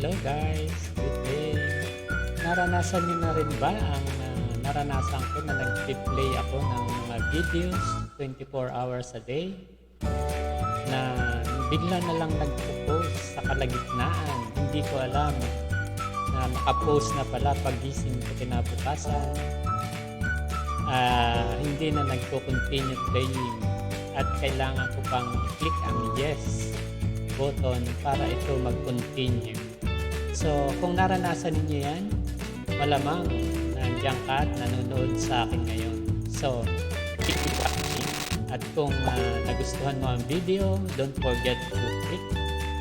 Hello guys, good day. Naranasan niyo na rin ba ang naranasan ko na nag-play ako ng mga videos 24 hours a day na bigla na lang nagpo-post sa kalagitnaan. Hindi ko alam na nakapost na pala pagising ko kinabukasan. Hindi na nagko-continue playing at kailangan ko pang click ang yes button para ito mag-continue. So, kung naranasan niyo yan, malamang nandiyan ka at nanonood sa akin ngayon. So, keep watching. At kung nagustuhan mo ang video, don't forget to click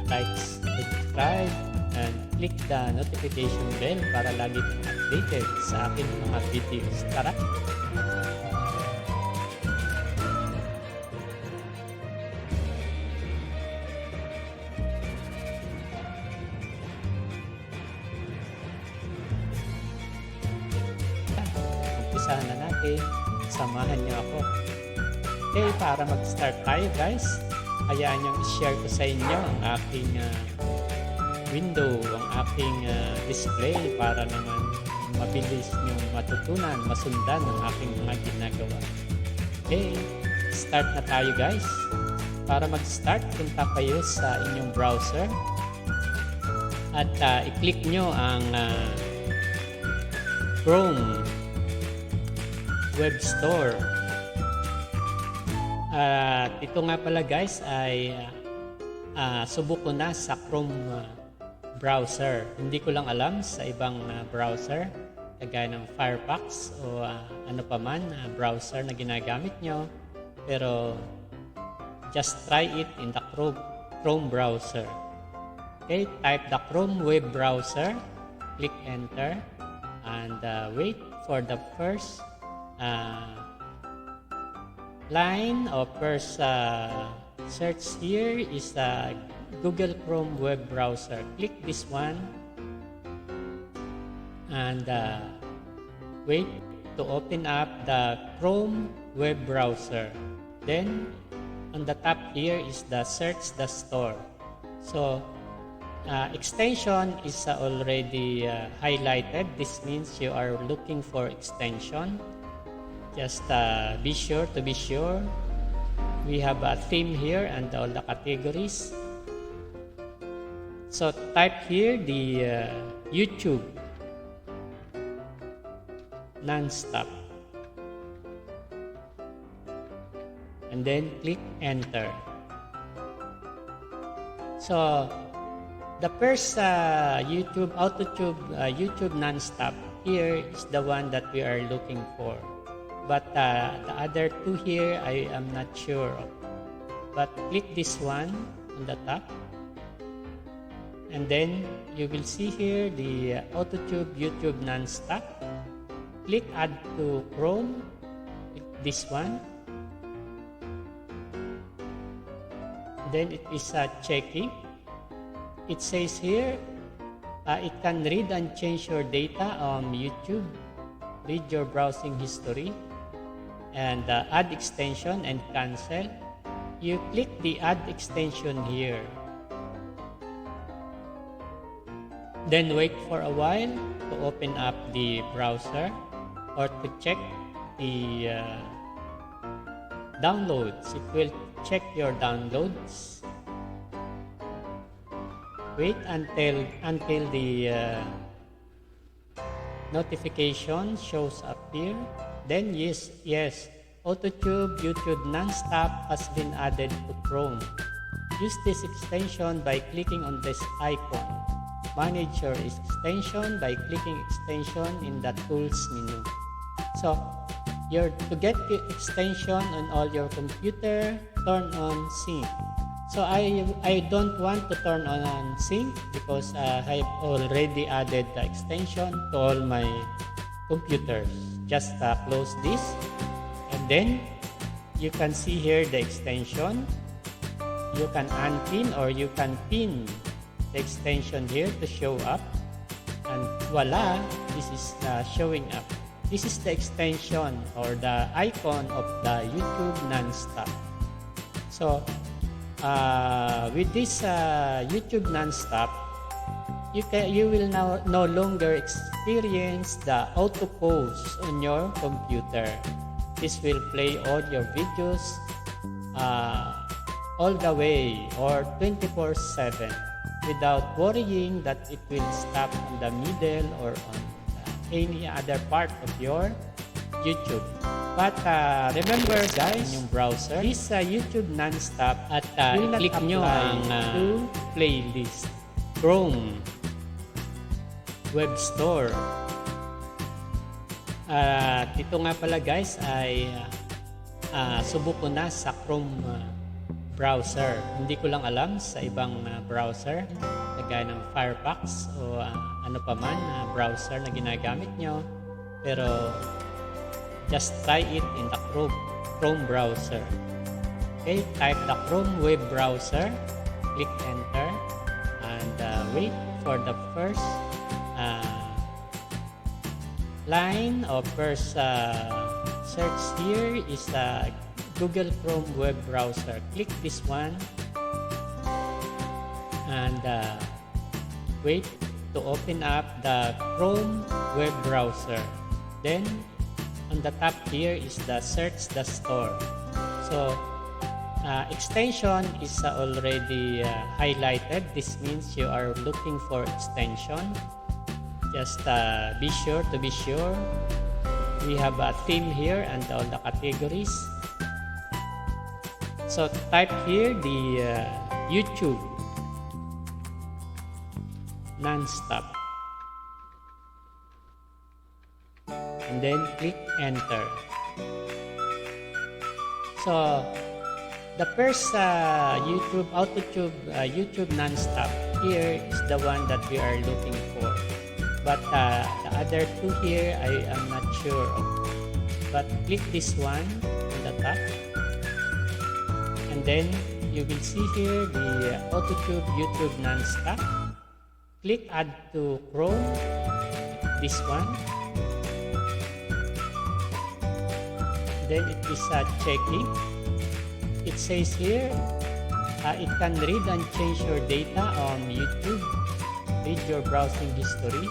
like, subscribe, and click the notification bell para lagi kang updated sa aking mga videos. Tara! Umpisahan na natin. Samahan niyo ako. Okay, para mag-start tayo guys, hayaan niyong i-share ko sa inyo ang aking window, ang aking display para naman mabilis niyong matutunan, masundan ang aking mga ginagawa. Okay, start na tayo guys. Para mag-start, punta kayo sa inyong browser at i-click nyo ang Chrome Web Store. At ito nga pala guys ay subok ko na sa Chrome browser. Hindi ko lang alam sa ibang browser kagaya ng Firefox o ano pa man browser na ginagamit nyo. Pero just try it in the Chrome browser. Okay, type the Chrome web browser, click enter, and wait for the first line or first search here is Google Chrome web browser. Click this one and wait to open up the Chrome web browser. Then on the top here is the search the store. So extension is already highlighted. This means you are looking for extension. Just be sure we have a theme here and all the categories. So type here the YouTube Nonstop and then click enter. So the first YouTube YouTube Nonstop here is the one that we are looking for. But the other two here, I am not sure of. But click this one on the top. And then you will see here the AutoTube YouTube Nonstop. Click Add to Chrome. Click this one. Then it is checking. It says here, it can read and change your data on YouTube. Read your browsing history. And add extension and cancel. You click the add extension here. Then wait for a while to open up the browser or to check the downloads. It will check your downloads. Wait until the notification shows up here. Then yes, AutoTube YouTube Nonstop has been added to Chrome. Use this extension by clicking on this icon. Manage your extension by clicking extension in the tools menu. So, to get the extension on all your computer, turn on sync. So I don't want to turn on sync because I've already added the extension to all my computers. Just close this and then you can see here the extension. You can unpin or you can pin the extension here to show up, and voila, this is showing up. This is the extension or the icon of the YouTube Nonstop. So with this YouTube Nonstop, you will now no longer experience the auto pause on your computer. This will play all your videos all the way or 24/7 without worrying that it will stop in the middle or on any other part of your YouTube. But remember guys, in yung browser, this YouTube Nonstop at click nyo ang to playlist. Chrome Web Store. Ito nga pala guys ay subok ko na sa Chrome browser. Hindi ko lang alam sa ibang browser kagaya ng Firefox o ano pa man browser na ginagamit nyo, pero just try it in the Chrome browser. Okay, type the Chrome web browser, click enter, and wait for the first line or first search here is Google Chrome web browser. Click this one and wait to open up the Chrome web browser. Then on the top here is the search the store. So extension is already highlighted. This means you are looking for extension. Just be sure we have a theme here and all the categories. So type here the YouTube Nonstop and then click enter. So the first YouTube Nonstop here is the one that we are looking for, but the other two here I am not sure of. But click this one on the top and then you will see here the AutoTube YouTube Nonstop. Click add to Chrome, this one. Then it is checking. It says here it can read and change your data on YouTube, read your browsing history,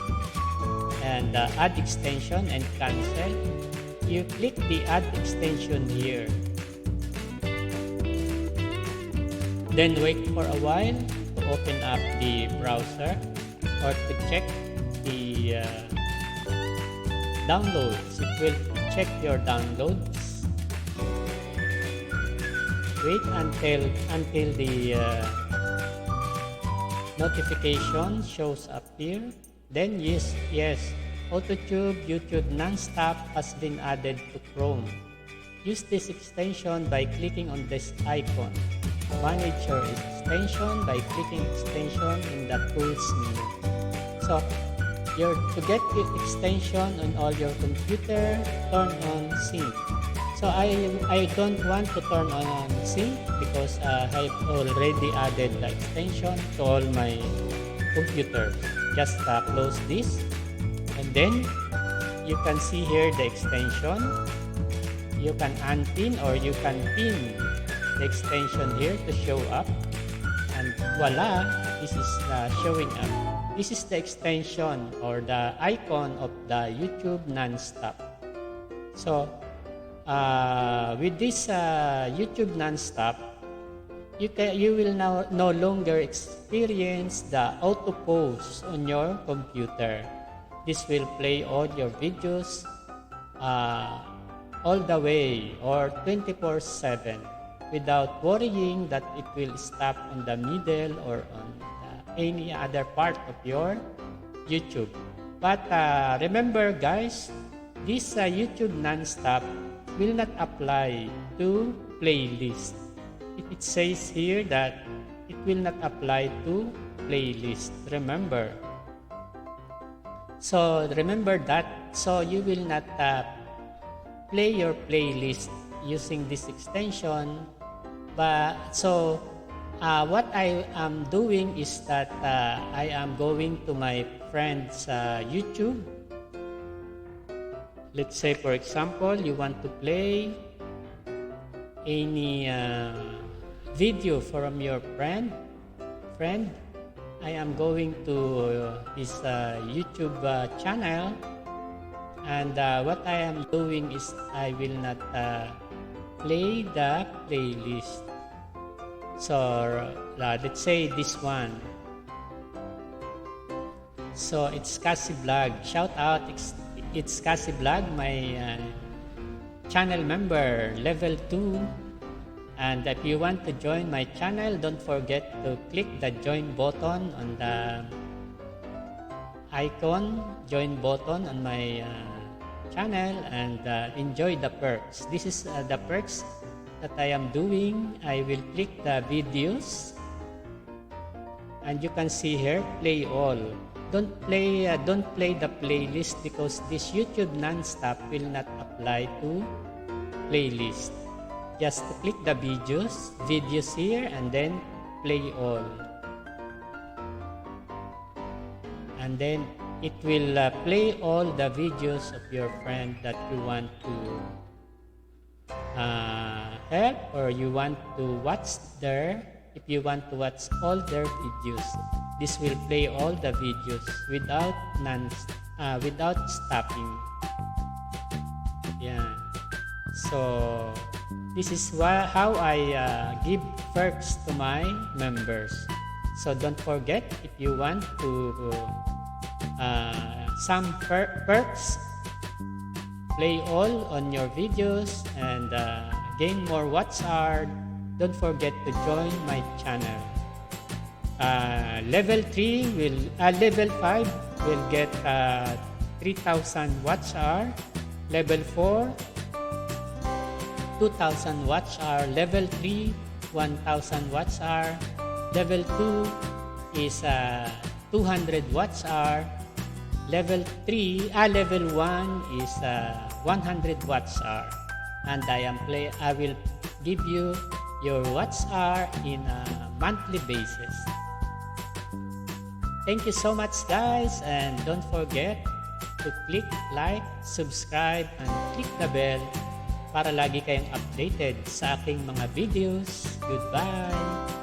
and add extension and cancel. You click the add extension here. Then wait for a while to open up the browser or to check the downloads. It will check your downloads. Wait until the notification shows up here. Then yes, AutoTube YouTube Nonstop has been added to Chrome. Use this extension by clicking on this icon. Manage your extension by clicking extension in the tools menu. So to get the extension on all your computer, turn on sync. So I don't want to turn on sync because I've already added the extension to all my computers. Just close this and then you can see here the extension. You can unpin or you can pin the extension here to show up, and voila, this is showing up. This is the extension or the icon of the YouTube Nonstop. So with this YouTube Nonstop, you will now no longer experience the auto pause on your computer. This will play all your videos all the way or 24/7 without worrying that it will stop in the middle or on any other part of your YouTube. But remember guys, this YouTube Nonstop will not apply to playlist. It says here that it will not apply to playlist. Remember. So remember that. So you will not play your playlist using this extension. But so what I am doing is that I am going to my friend's YouTube. Let's say for example you want to play any video from your friend. I am going to his YouTube channel, and what I am doing is I will not play the playlist. So let's say this one. So it's Kasi Vlog. Shout out, it's Kasi Vlog, my channel member, level 2. And if you want to join my channel, don't forget to click the join button on the icon, join button on my channel, and enjoy the perks. This is the perks that I am doing. I will click the videos, and you can see here, play all. Don't play the playlist, because this YouTube Nonstop will not apply to playlist. Just click the videos here, and then play all. And then it will play all the videos of your friend that you want to help, or you want to watch there. If you want to watch all their videos, this will play all the videos without stopping. Yeah. So this is how I give perks to my members. So don't forget, if you want to some perks, play all on your videos, and gain more watch hour, don't forget to join my channel. Level 5 will get 3,000 watch hour. Level 4, 2,000 watch hour. Level 3, 1,000 watch hour. Level 2 is 200 watch hour. Level 1 is 100 watch hour. And I will give you your watch hour in a monthly basis. Thank you so much, guys, and don't forget to click like, subscribe, and click the bell para lagi kayong updated sa aking mga videos. Goodbye!